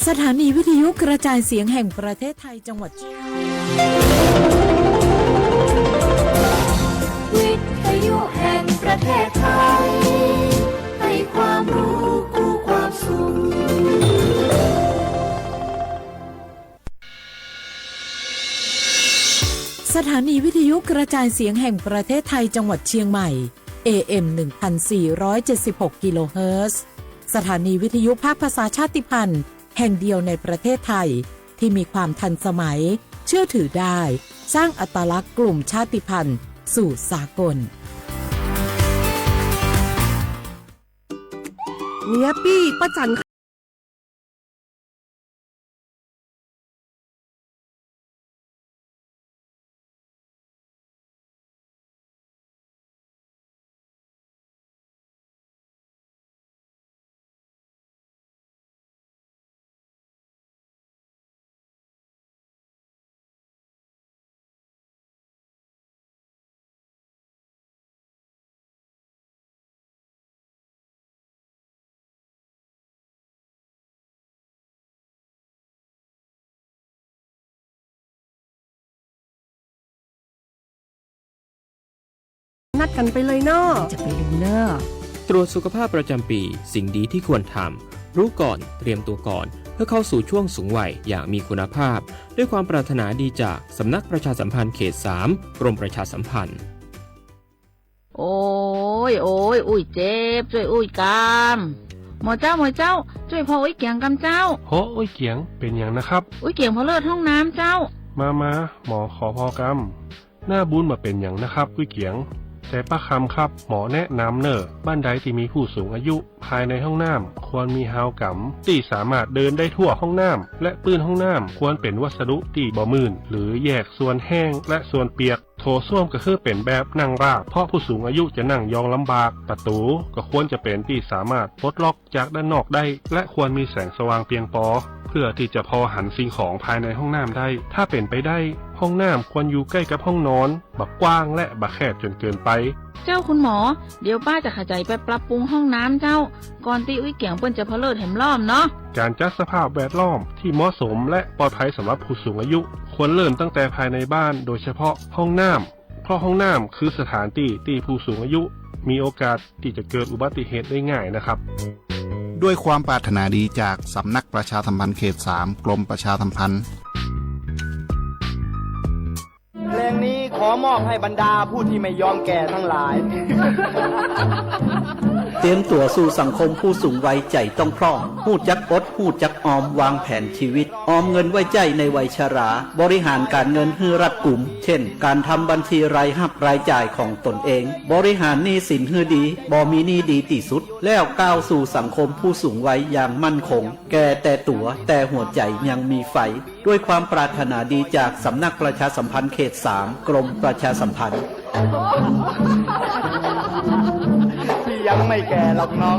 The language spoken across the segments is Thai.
สถานีวิทยุกระจายเสียงแห่งประเทศไทยจังหวัดวิทยุแห่งประเทศไทยให้ความรู้คู่ความสุขสถานีวิทยุกระจายเสียงแห่งประเทศไทยจังหวัดเชียงใหม่ AM 1476 กิโลเฮิรตซ์สถานีวิทยุภาคภาษาชาติพันธุ์แห่งเดียวในประเทศไทยที่มีความทันสมัยเชื่อถือได้สร้างอัตลักษณ์กลุ่มชาติพันธุ์สู่สากลเมียปี้ป้าจันนัดกันไปเลยเนาะจะไปดูเนอะตรวจสุขภาพประจำปีสิ่งดีที่ควรทำรู้ก่อนเตรียมตัวก่อนเพื่อเข้าสู่ช่วงสูงวัยอย่างมีคุณภาพด้วยความปรารถนาดีจากสำนักประชาสัมพันธ์เขต 3 กรมประชาสัมพันธ์โอ้ยอุ้ยเจ็บช่วยอุ้ยกามหมอเจ้าช่วยพออุ้ยเกียงกำเจ้าโหอุ้ยเกียงเป็นอย่างนะครับอุ้ยเกียงพอเลิศห้องน้ำเจ้ามาหมอขอพอกำหน้าบุญมาเป็นอย่างนะครับอุ้ยเกียงแต่ป้าคำครับหมอแนะนำเนอะบ้านใดที่มีผู้สูงอายุภายในห้องน้ำควรมีฮาวกัมที่สามารถเดินได้ทั่วห้องน้ำและปื้นห้องน้ำควรเป็นวัสดุที่บ่มื่นหรือแยกส่วนแห้งและส่วนเปียกโถส้วมก็คือเป็นแบบนั่งราบเพราะผู้สูงอายุจะนั่งยองลำบากประตูก็ควรจะเป็นที่สามารถปลดล็อกจากด้านนอกได้และควรมีแสงสว่างเพียงพอเพื่อที่จะพอหันสิ่งของภายในห้องน้ำได้ถ้าเป็นไปได้ห้องน้ำควรอยู่ใกล้กับห้องนอนบักกว้างและบักแคบจนเกินไปเจ้าคุณหมอเดี๋ยวป้าจะขยายไปปรับปรุงห้องน้ำเจ้าก่อนที่อุ้ยเกียงเปิ้นจะพอเลิศแถมล้อมเนาะการจัดสภาพแวดล้อมที่เหมาะสมและปลอดภัยสำหรับผู้สูงอายุควรเริ่มตั้งแต่ภายในบ้านโดยเฉพาะห้องน้ำเพราะห้องน้ำคือสถานที่ผู้สูงอายุมีโอกาสที่จะเกิดอุบัติเหตุได้ง่ายนะครับด้วยความปรารถนาดีจากสำนักประชาสัมพันธ์เขต 3 กรมประชาสัมพันธ์เพลงนี้ขอมอบให้บรรดาผู้ที่ไม่ยอมแก่ทั้งหลาย เตรียมตัวสู่สังคมผู้สูงวัยใจต้องพร้อมหู้จักอดหู้จักออมวางแผนชีวิตออมเงินไว้ใจในวัยชราบริหารการเงินให้รัดกุมเช่นการทำบัญชีรายรับรายจ่ายของตนเองบริหารหนี้สินให้ดีบ่มีหนี้ดีที่สุดแล้วก้าวสู่สังคมผู้สูงวัยอย่างมั่นคงแก่แต่ตัวแต่หัวใจยังมีไฟด้วยความปรารถนาดีจากสำนักประชาสัมพันธ์เขต 3 กรมประชาสัมพันธ์พี่ยังไม่แก่หรอกน้อง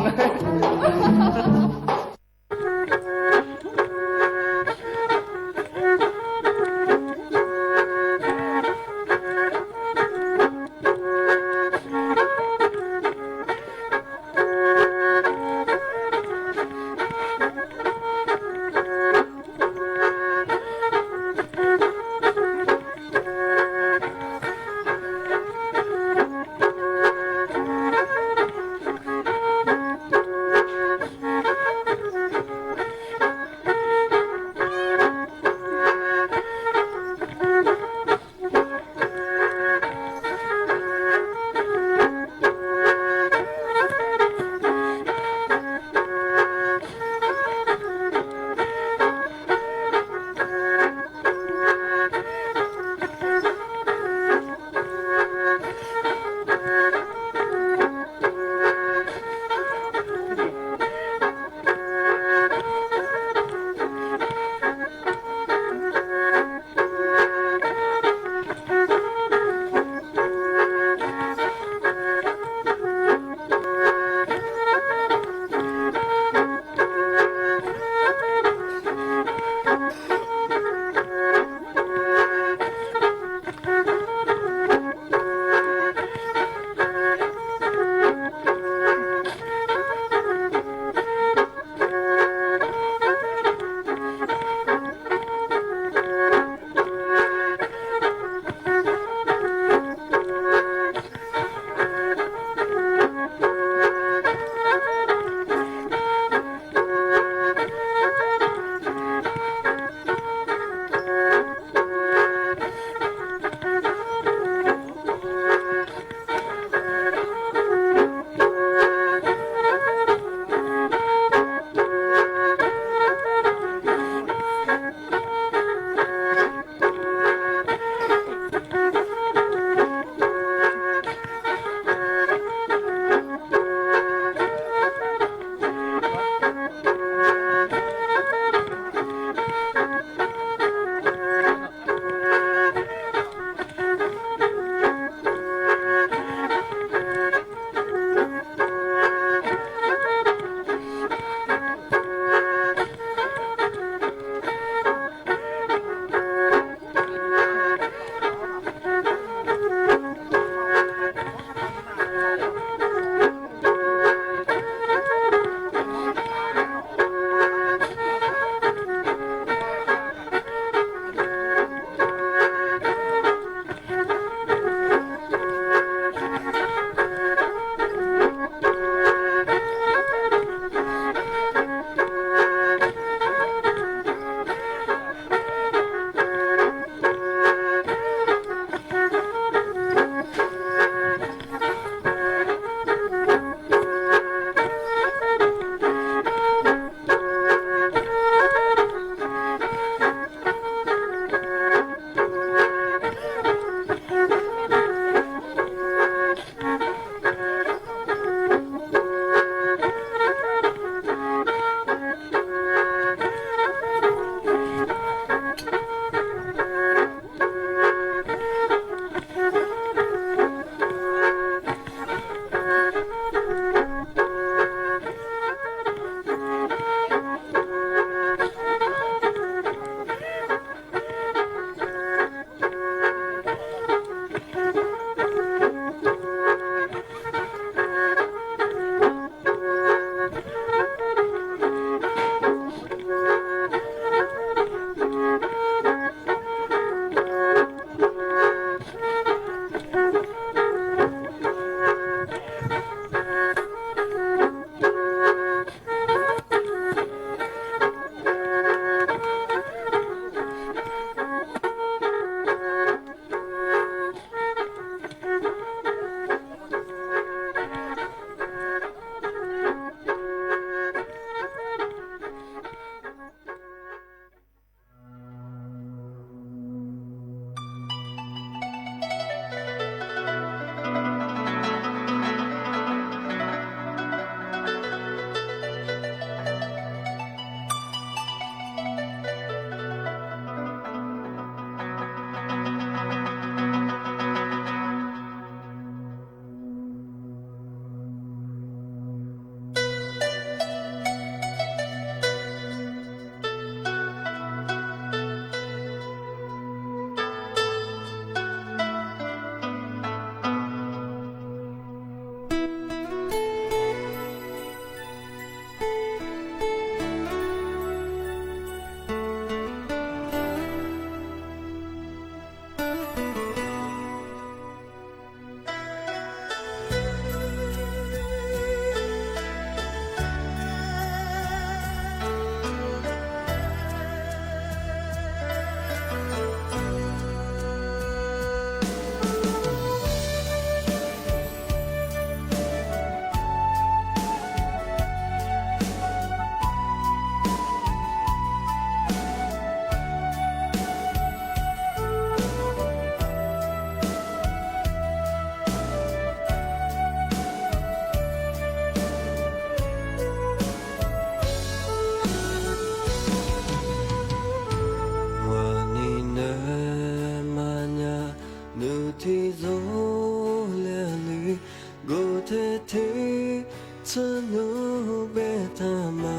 เบตามา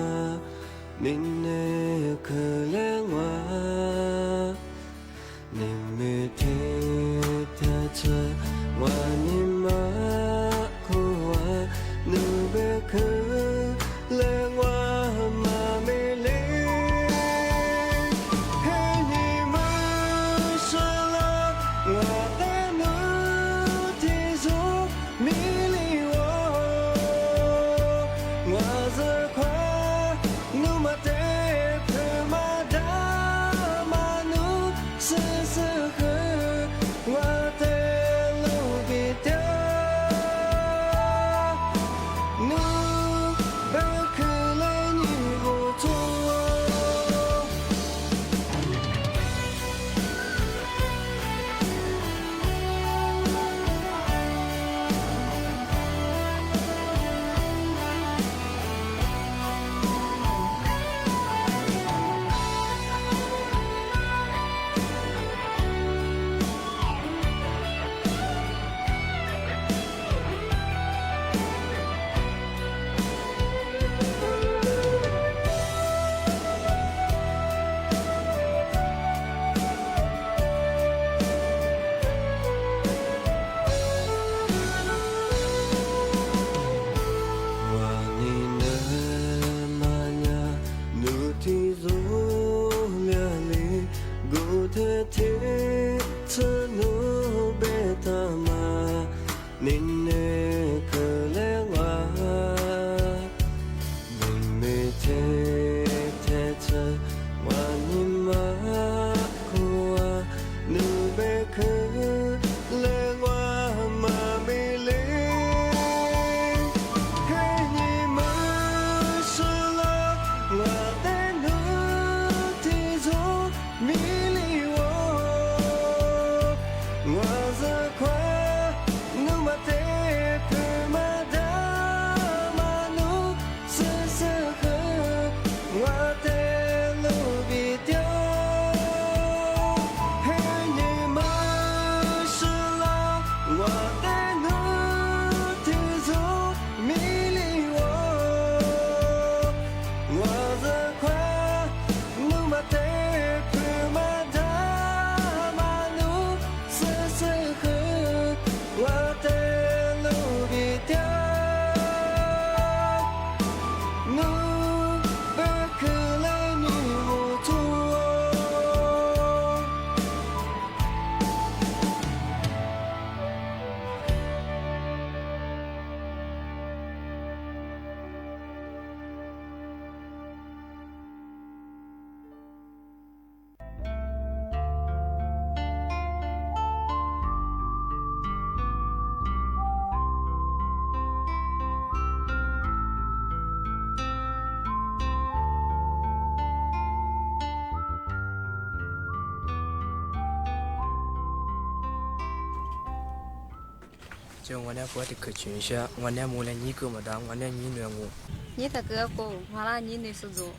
นินเนเคเลงวานิมิเทเทเชวานิมาคูวานูเบเคเลงวามาเมเลเฮนิมาชาลาวาเตนูที่สุมิลิววาเซควานูมาเตเพมาดามานูเซเซเควาเตลูบิเตนูเบคเลนิโบทัวนินเนเคเลวานิมิเทเทเชวานิมาคูวานูเบเคเลวามาเมเลเฮนิมาชาลาวาเตนูที่สุมิลิววาซาควานูมาเตเพมาดามานูเซเซเควาเตลูบิเตียวเฮนิมาชาลาวาเตนูที่สุมิลิววาซาควานูมาเตเพมาดามานูเซเซเควาเตลูบิเตียวนูเบคเลนิโบทัว就我那过的去群下，我那木来你给么当，我那你虐我。你这个狗，完了你那是做。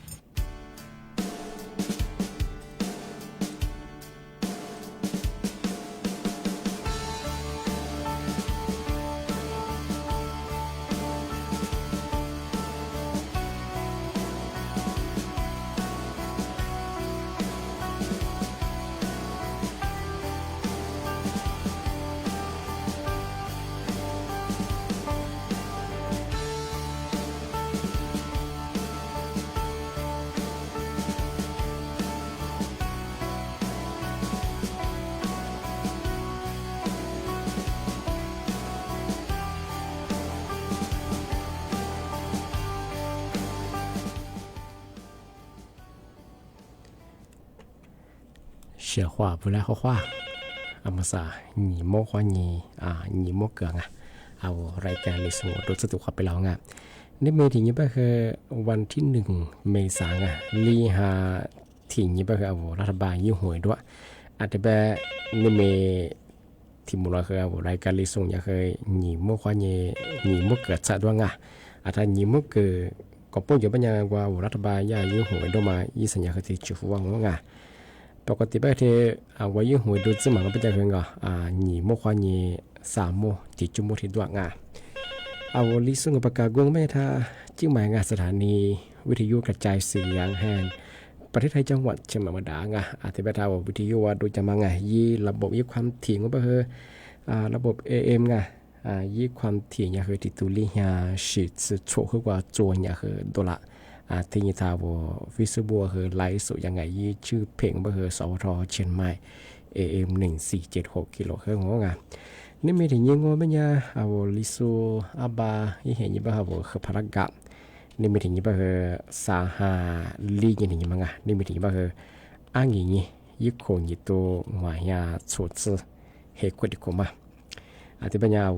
เชื่อว่าผู้แลเขาว่าอามาซาหนีโมกว่าหนีหนีโมกเกืองเอารายการลิสงรถสตุขับไปแล้วนี่เมทีนี้ก็คือวันที่1 เมษายนลีหาทีนี้ก็คือเอารัฐบาลยิ่งหวยด้วยอาจจะแบบนี่เมที่มุลคือเอารายการลิสงอยากเคยหนีโมกว่าหนีโมกเกิดซะด้วยอาจจะหนีโมกเกิดก็ปุ่นอยู่ปัญญาว่ารัฐบาลย่ายิ่งหวยด้วยมายี่สัญญาคือที่จุดว่างปกติแบบที่ว่ายิ่งหวยดูซึ่งมันก็เป็นอย่างไรหนีโมกว่าหนี3 โมที่จุดโมที่ด้วย เอาลิซุงปากกากวงไม่ท่าจิ้งหมายงานสถานีวิทยุกระจายเสียงแห่งประเทศไทยจังหวัดเชียงใหม่มาดางอาทิตย์ทาววิทยุว่าโดยจะมาไงยี่ระบบยี่ความถี่งก็คือระบบ AM ไงยี่ความถี่เนี่ยคือติดตุลีฮาสิทธิ์โชว์คือกว่าโจนเนี่ยคือตัวละที่ยี่ทาวฟิสบัวคือไลฟ์สดยังไงยี่ชื่อเพลงก็คือสวทเชียงใหม่ AM 1476กิโลเฮิรตซ์งานี่มีถึงยังงอไม่ยาเอาลิซูอาบายี่เห็นยี่บ้าเอาคือพลังกับนี่มีถึงยี่บ้าคือสาหาลีอย่างนี้มั้งนี่มีถึงยี่บ้าคืออ้างอย่างนี้ยี่โคยี่ตัวหมายาสุดสื่อเหตุกดิกมาที่ปัญญาเอา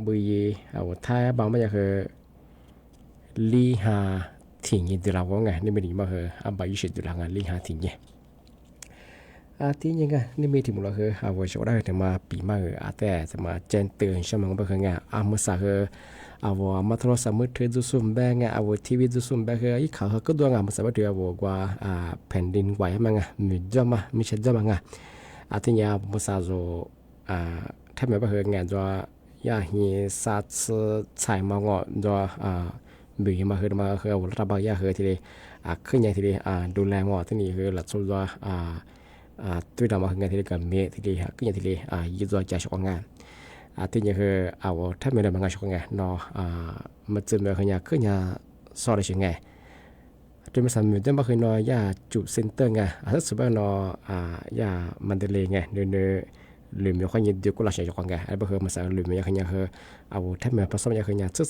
บุยเอาท้ายบางไม่ยาคือลีหาทิ้งยี่ตัวเราว่าไงนี่มีถึงยี่บ้าคืออาบายี่สิบตัวเราไงลีหาทิ้งยี่ที่ยังไงนี่มีที่มุลคือเอาไว้ช่วยได้แต่มาปีมาแต่จะมาแจ้งเตือนใช่ไหมก็คือไงมือสาคือเอาไว้มาโทรศัพท์มือถือดูซุ่มแบงไงเอาไว้ทีวีดูซุ่มแบงคืออีข่าวก็ดูงานมือสาว่าเดี๋ยวเอาไว้แผ่นดินไหวมั้งไงมีจอมามีเช่นจอมั้งไงที่ยังมือสาโจถ้าไม่ก็คือไงจะยาฮีสัตว์ใช้มางอจะบีมาคือเอาระบายยาคือทีเดียขึ้นใหญ่ทีเดียดูแลงอที่นี่คือหลักสูตรตัวเรามาคือไงที่เรียกกันเมทที่เรียกก็อย่างที่เรียกยืดตัวใจชกงานที่นี่คือเอาถ้าไม่ได้มางานชกงานเนาะมันจะมาคือไงคือไงสอนได้ยังไงจนมาสามเดือนมาคือเนาะยาจุดเซ็นเตอร์ไงถ้าสมมติเนาะยามันเดเลไงเนื้อหรือมีความยืดเดียวก็หลักใจชกงานไอ้บ่คือมาสามหรือมีคือไงคือเอาถ้าไม่ผสมยาคือไงซึ่ง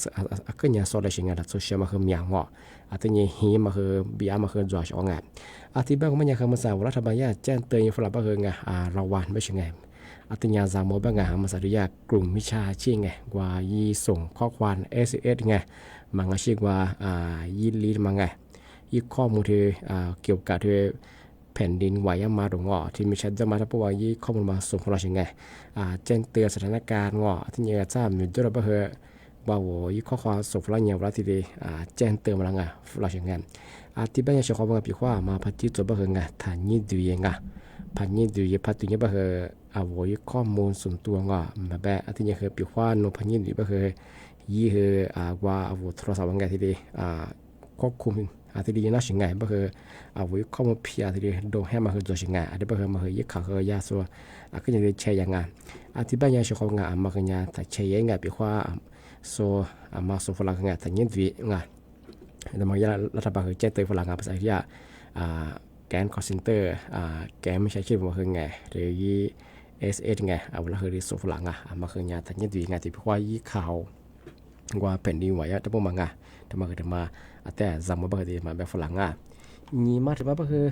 คือไงสอนได้ยังไงล่ะโซเชียลมาคือมีอย่างงอที่นี่ฮีมาคือบีอามาคือจ่อชกงานที่บ้านก็ไม่ยังคำภาษารัฐบาลแจ้งเตือนฝรั่งบ้างไงระวังไม่ใช่ไงที่ยาจามบ้างไงภาษาดุยากลุ่มวิชาชีไงว่ายีส่งข้อความ SMS ไงมังชื่อว่ายีลีมังไงยีข้อมูลที่เกี่ยวกับที่แผ่นดินไหวมาตรงงอที่มีชัดจะมาทับว่ายีข้อมูลมาส่งฝรั่งไงแจ้งเตือนสถานการณ์งอที่ยาจ้ามีด้วยระเบิดว่าโว้ยข้อความส่งฝรั่งเนี่ยว่าที่ดีแจ้งเตือนมาแล้วไงฝรั่งไงที่บ้านยังชอบว่าปีขว่ามาพัฒน์ตัวบ้างไงฐานยี่ดูยังไงพันยี่ดูยังพัฒน์ตัวยังบ้างเอาไว้ข้อมูลส่วนตัวงอมาแบบที่ยังเคยปีขว่าโนพันยี่ดูบ้างยี่ว่าเอาโทรศัพท์ว่าไงที่ดีควบคุมที่ดีน่าชิงไงบ้างเอาไว้ข้อมูลเพียที่ดีโดนให้มาคือตัวชิงไงที่บ้างมายี่ข่าวยาสัวก็ยังได้ใช้ยังไงที่บ้านยังชอบงานมาคือไงแต่ใช้ยังไงปีขว่าโซมาส่งฝรั่งไงแต่ยี่ดูไงแต่บางอย่างรัฐบาลเคยแจ้งเตือนฝรั่งภาษาที่แกนคอร์เซนเตอร์แกนไม่ใช่ชื่อว่าคือไงหรือยี่ SS ไงเอาละคือส่งฝรั่งมาคือไงแต่ยังดีไงที่พี่ว่ายี่ข่าวว่าแผ่นดินไหวแต่พวกมันทำไมถึงมาแต่จำว่าบางทีมาแบบฝรั่งนี่มาถึงว่าคือ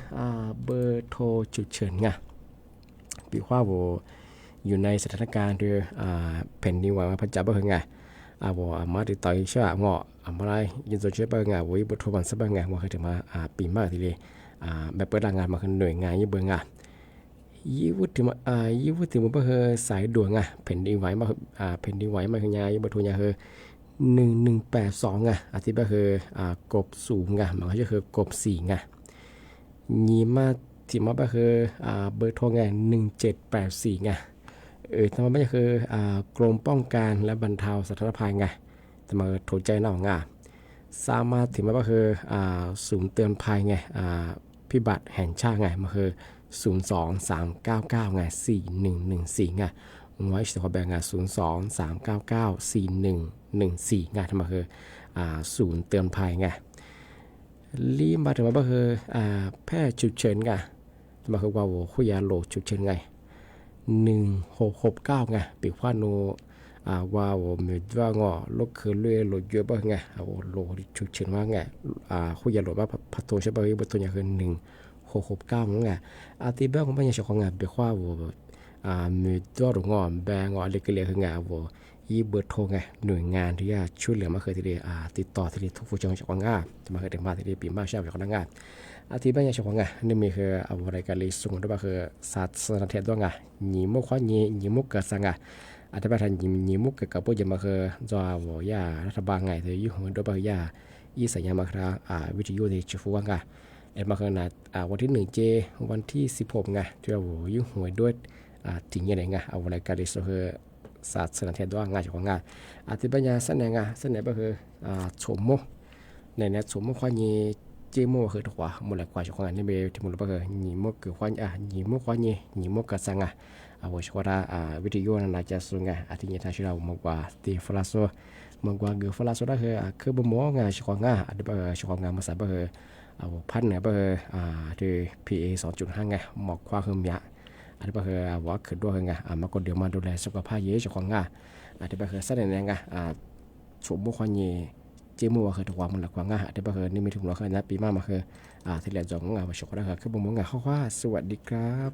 เบอร์โทรฉุกเฉินพี่ว่าว่าอยู่ในสถานการณ์ที่แผ่นดินไหวมาพัฒน์บ้างไงว่ามาติดต่อเชื่อเงาะอะไรยินดีเชื่อบ้างวิบุตรวันสักบ้างว่าเคยถึงมาปีมากทีเดียวแบบเปิดงานมาคือหน่วยงานยี่เบื้องยี่วุฒิมายี่วุฒิมาเพื่อสายด่วนแผ่นดินไหวมาแผ่นดินไหวมาคือยายี่บุตรยาคือ1182ที่บ้าคือกบสูงมันก็จะคือกบ4ยี่มาที่มาบ้าคือเบอร์โทร1784ทำไมไม่คือกรมป้องกันและบรรเทาสาธารณภัยทำไมโทรใจหน่องสามารถถึงมาก็คือศูนย์เตือนภัยพิบัติแห่งชาติมันคือ023994114ไว้สขอแบ่ง023994114ทำไมคือศูนย์เตือนภัยรีบมาถึงมาก็คือแพทย์ฉุกเฉินทำไมคือว่าคุยยาโหลฉุกเฉิน1669ปีว่าโนว่ามีว่างอลกคือเลื่อยโหลดเยอะบ้างเอาโหลดฉุกเฉินว่าคุยยาโหลดว่าพัฒโตใช่ป่ะที่ตัวอย่างคือ1669มั้งที่บ้านของบ้านยังชอบของปีว่ามีตัวหลงแบงเล็กเล็กคือว่ายี่เบอร์โทรหน่วยงานที่จะช่วยเหลือมาเคยที่เดียติดต่อที่เดียทุกผู้ชมชอบของจะมาเคยเดินมาที่เดียปีมากใช่ไหมของงานที่บ้านยังชอบของนี่มีคือเอาอะไรกันเลยส่งด้วยว่าคือศาสตร์สนเทศด้วยหนีมุกข้อหนีมุกเกิดสังที่บ้านหนีมุกเกิดกับพวกจะมาคือจะว่ายารัฐบาลที่ยุ่งด้วยว่ายาอีสัญญามาครับวิทยุที่ชูฟังมาคือวันที่1 เจวันที่16ที่เรายุ่งด้วยจริงยังไงเอาอะไรกันเลยคือ ศาสตร์เสนอเทียนด้วยงานเจ้าของงานอาทิตย์ปัญญาเสนองานเสนอก็คือชมโมในนี้ชมโมควายยีเจโมคือตัวมูลค่าเจ้าของงานนี่เป็นที่มูลค่าคือหนีโมคือควายหนีโมควายยีหนีโมกระสังเอาชัวร์วิทยุนั้นจะส่งอาทิตย์นี้ถ้าเรามากกว่าตีฟลาโซมากกว่าเกือบฟลาโซได้คือบ่มองานเจ้าของงานอาทิตย์เจ้าของงานมาใส่ก็คือเอาพันเนี่ยก็คือที่ PA 2.5 ไงหมอกความคือมีอาทิตย์ก็คือว่าคือด้วยไงมาคนเดียวมาดูแลสุขภาพเยอะเจ้าของงานอาทิตย์ก็คือแสดงไงชมโมควายยีเจมัวคือตัวมันหลักความง่ายแต่บางทีนี่มีถุงล้อคือนะปีมาคือที่เหลือจงงานมาชกได้คือบ่มงานข้อว่าสวัสดีครับ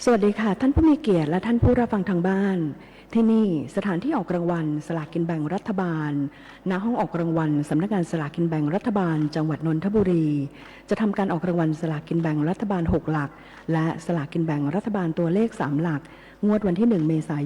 สวัสดีค่ะท่านผู้มีเกียรติและท่านผู้รับฟังทางบ้านที่นี่สถานที่ออกรางวัลสลากกินแบ่งรัฐบาลณห้องออกรางวัลสำนักงานสลากกินแบ่งรัฐบาลจังหวัดนนทบุรีจะทำการออกรางวัลสลากกินแบ่งรัฐบาล6หลักและสลากกินแบ่งรัฐบาลตัวเลข3หลักงวดวันที่1 เมษายน